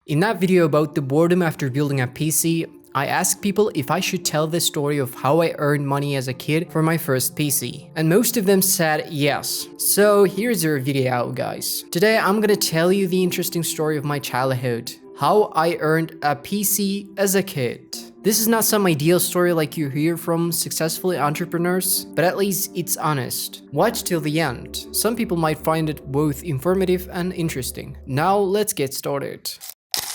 In that video about the boredom after building a PC, I asked people if I should tell the story of how I earned money as a kid for my first PC. And most of them said yes. So here's your video, guys. Today I'm gonna tell you the interesting story of my childhood. How I earned a PC as a kid. This is not some ideal story like you hear from successful entrepreneurs, but at least it's honest. Watch till the end. Some people might find it both informative and interesting. Now let's get started.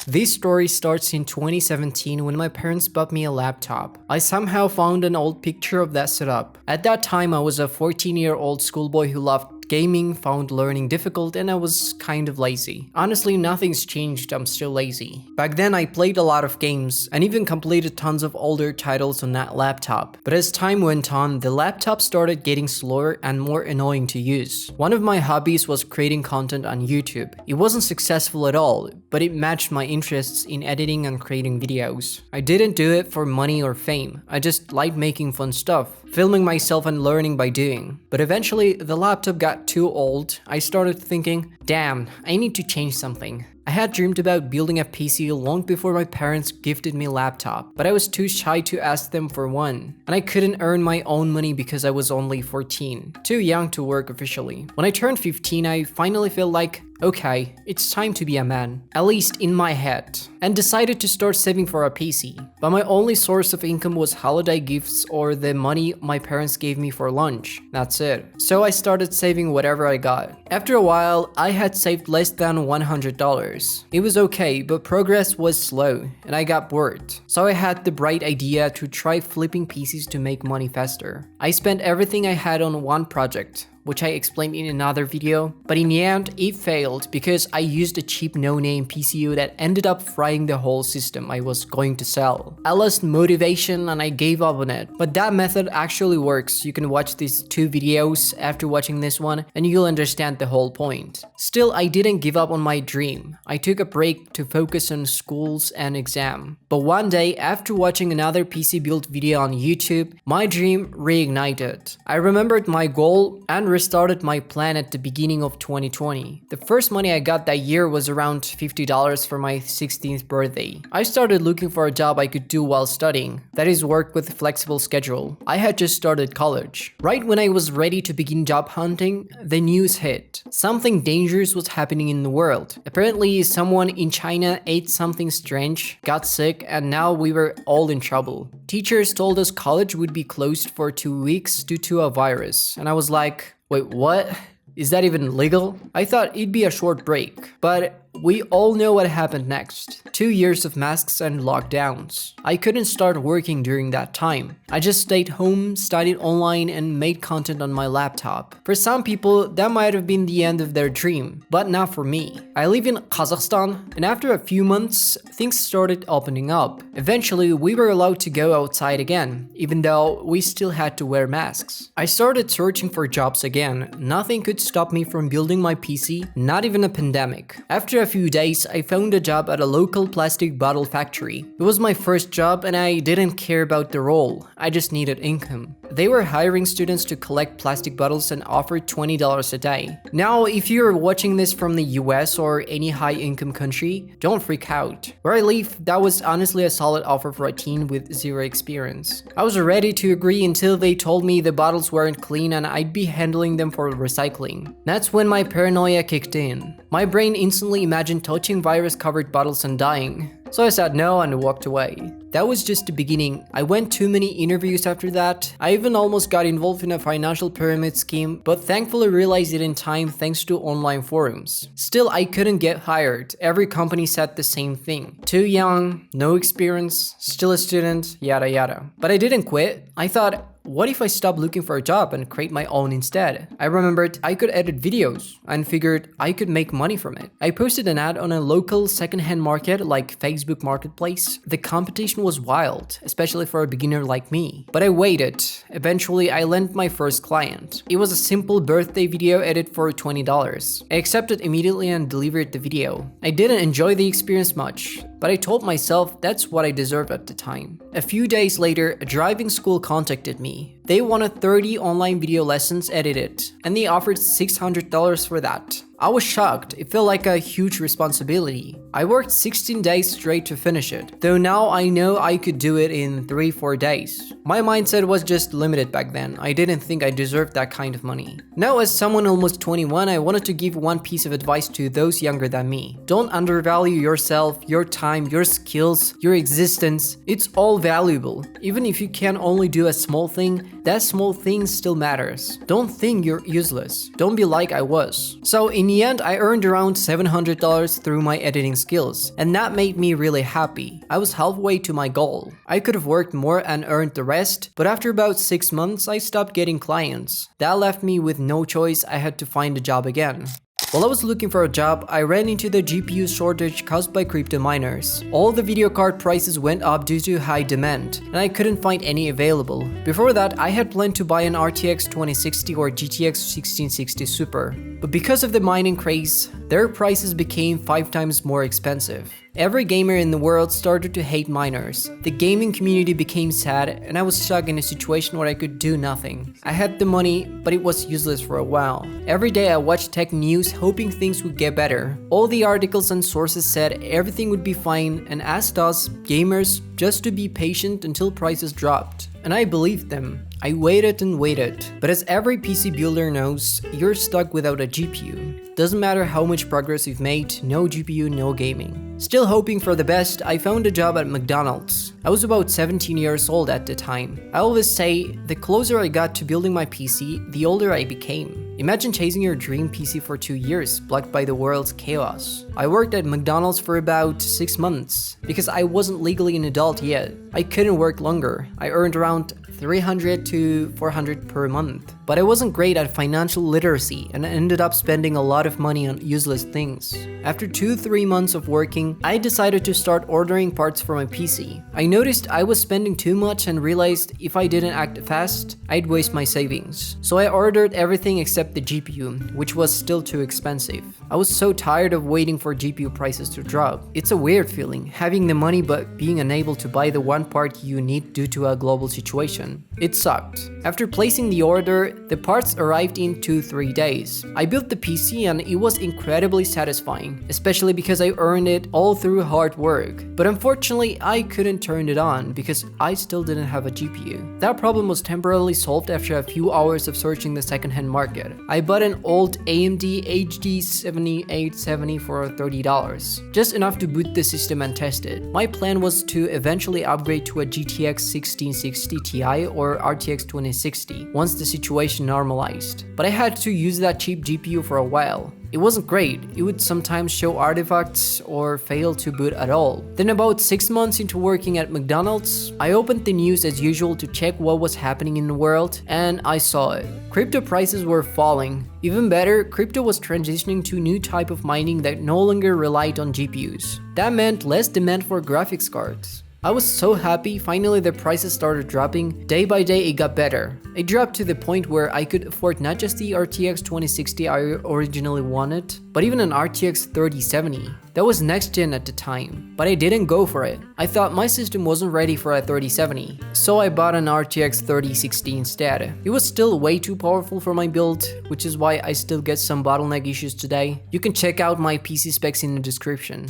This story starts in 2017 when my parents bought me a laptop. I somehow found an old picture of that setup. At that time, I was a 14-year-old schoolboy who loved gaming, found learning difficult, and I was kind of lazy. Honestly, nothing's changed, I'm still lazy. Back then, I played a lot of games and even completed tons of older titles on that laptop. But as time went on, the laptop started getting slower and more annoying to use. One of my hobbies was creating content on YouTube. It wasn't successful at all, but it matched my interests in editing and creating videos. I didn't do it for money or fame. I just liked making fun stuff, filming myself and learning by doing. But eventually, the laptop got too old. I started thinking, damn, I need to change something. I had dreamed about building a PC long before my parents gifted me a laptop, but I was too shy to ask them for one. And I couldn't earn my own money because I was only 14, too young to work officially. When I turned 15, I finally felt like, okay, it's time to be a man, at least in my head, and decided to start saving for a PC. But my only source of income was holiday gifts or the money my parents gave me for lunch. That's it. So I started saving whatever I got. After a while, I had saved less than $100. It was okay, but progress was slow, and I got bored. So I had the bright idea to try flipping PCs to make money faster. I spent everything I had on one project, which I explained in another video, but in the end, it failed because I used a cheap no-name PCU that ended up frying the whole system I was going to sell. I lost motivation and I gave up on it, but that method actually works. You can watch these two videos after watching this one and you'll understand the whole point. Still, I didn't give up on my dream. I took a break to focus on schools and exam. But one day, after watching another PC build video on YouTube, my dream reignited. I remembered my goal and restarted my plan at the beginning of 2020. The first money I got that year was around $50 for my 16th birthday. I started looking for a job I could do while studying, that is work with a flexible schedule. I had just started college. Right when I was ready to begin job hunting, the news hit. Something dangerous was happening in the world. Apparently, someone in China ate something strange, got sick, and now we were all in trouble. Teachers told us college would be closed for 2 weeks due to a virus, and I was like, wait, what? Is that even legal? I thought it'd be a short break, but we all know what happened next. 2 years of masks and lockdowns. I couldn't start working during that time. I just stayed home, studied online, and made content on my laptop. For some people, that might have been the end of their dream, but not for me. I live in Kazakhstan, and after a few months, things started opening up. Eventually, we were allowed to go outside again, even though we still had to wear masks. I started searching for jobs again. Nothing could stop me from building my PC, not even a pandemic. After a few days, I found a job at a local plastic bottle factory. It was my first job and I didn't care about the role, I just needed income. They were hiring students to collect plastic bottles and offered $20 a day. Now, if you're watching this from the US or any high-income country, don't freak out. Where I live, that was honestly a solid offer for a teen with zero experience. I was ready to agree until they told me the bottles weren't clean and I'd be handling them for recycling. That's when my paranoia kicked in. My brain instantly imagined touching virus-covered bottles and dying. So I said no and walked away. That was just the beginning. I went too many interviews after that. I even almost got involved in a financial pyramid scheme, but thankfully realized it in time thanks to online forums. Still, I couldn't get hired. Every company said the same thing. Too young, no experience, still a student, yada yada. But I didn't quit. I thought, what if I stop looking for a job and create my own instead? I remembered I could edit videos and figured I could make money from it. I posted an ad on a local secondhand market like Facebook Marketplace. The competition was wild, especially for a beginner like me. But I waited. Eventually, I landed my first client. It was a simple birthday video edit for $20. I accepted immediately and delivered the video. I didn't enjoy the experience much, but I told myself that's what I deserved at the time. A few days later, a driving school contacted me. They wanted 30 online video lessons edited, and they offered $600 for that. I was shocked. It felt like a huge responsibility. I worked 16 days straight to finish it, though now I know I could do it in 3-4 days. My mindset was just limited back then. I didn't think I deserved that kind of money. Now, as someone almost 21, I wanted to give one piece of advice to those younger than me. Don't undervalue yourself, your time, your skills, your existence. It's all valuable. Even if you can only do a small thing, that small thing still matters. Don't think you're useless. Don't be like I was. So in the end, I earned around $700 through my editing skills, and that made me really happy. I was halfway to my goal. I could have worked more and earned the rest, but after about 6 months, I stopped getting clients. That left me with no choice. I had to find a job again. While I was looking for a job, I ran into the GPU shortage caused by crypto miners. All the video card prices went up due to high demand, and I couldn't find any available. Before that, I had planned to buy an RTX 2060 or GTX 1660 Super, but because of the mining craze, their prices became 5 times more expensive. Every gamer in the world started to hate miners. The gaming community became sad, and I was stuck in a situation where I could do nothing. I had the money, but it was useless for a while. Every day I watched tech news hoping things would get better. All the articles and sources said everything would be fine and asked us, gamers, just to be patient until prices dropped. And I believed them. I waited and waited. But as every PC builder knows, you're stuck without a GPU. Doesn't matter how much progress you've made, no GPU, no gaming. Still hoping for the best, I found a job at McDonald's. I was about 17 years old at the time. I always say, the closer I got to building my PC, the older I became. Imagine chasing your dream PC for 2 years, blocked by the world's chaos. I worked at McDonald's for about 6 months, because I wasn't legally an adult yet. I couldn't work longer. I earned around $300 to $400 per month. But I wasn't great at financial literacy and I ended up spending a lot of money on useless things. After 2-3 months of working, I decided to start ordering parts for my PC. I noticed I was spending too much and realized if I didn't act fast, I'd waste my savings. So I ordered everything except the GPU, which was still too expensive. I was so tired of waiting for GPU prices to drop. It's a weird feeling, having the money but being unable to buy the one part you need due to a global situation. It sucked. After placing the order, the parts arrived in 2-3 days. I built the PC and it was incredibly satisfying, especially because I earned it all through hard work. But unfortunately, I couldn't turn it on because I still didn't have a GPU. That problem was temporarily solved after a few hours of searching the secondhand market. I bought an old AMD HD 7870 for $30, just enough to boot the system and test it. My plan was to eventually upgrade to a GTX 1660 Ti or RTX 2060 once the situation normalized. But I had to use that cheap GPU for a while. It wasn't great. It would sometimes show artifacts or fail to boot at all. Then about 6 months into working at McDonald's, I opened the news as usual to check what was happening in the world, and I saw it. Crypto prices were falling. Even better, crypto was transitioning to a new type of mining that no longer relied on GPUs. That meant less demand for graphics cards. I was so happy. Finally the prices started dropping. Day by day it got better. It dropped to the point where I could afford not just the RTX 2060 I originally wanted, but even an RTX 3070. That was next gen at the time, but I didn't go for it. I thought my system wasn't ready for a 3070, so I bought an RTX 3060 instead. It was still way too powerful for my build, which is why I still get some bottleneck issues today. You can check out my PC specs in the description.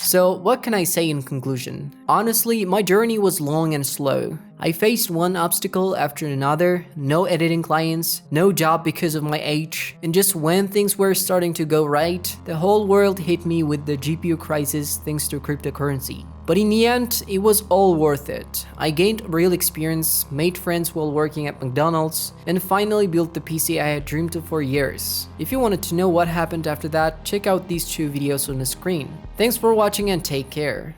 So what can I say in conclusion? Honestly, my journey was long and slow. I faced one obstacle after another, no editing clients, no job because of my age, and just when things were starting to go right, the whole world hit me with the GPU crisis thanks to cryptocurrency. But in the end, it was all worth it. I gained real experience, made friends while working at McDonald's, and finally built the PC I had dreamed of for years. If you wanted to know what happened after that, check out these 2 videos on the screen. Thanks for watching and take care.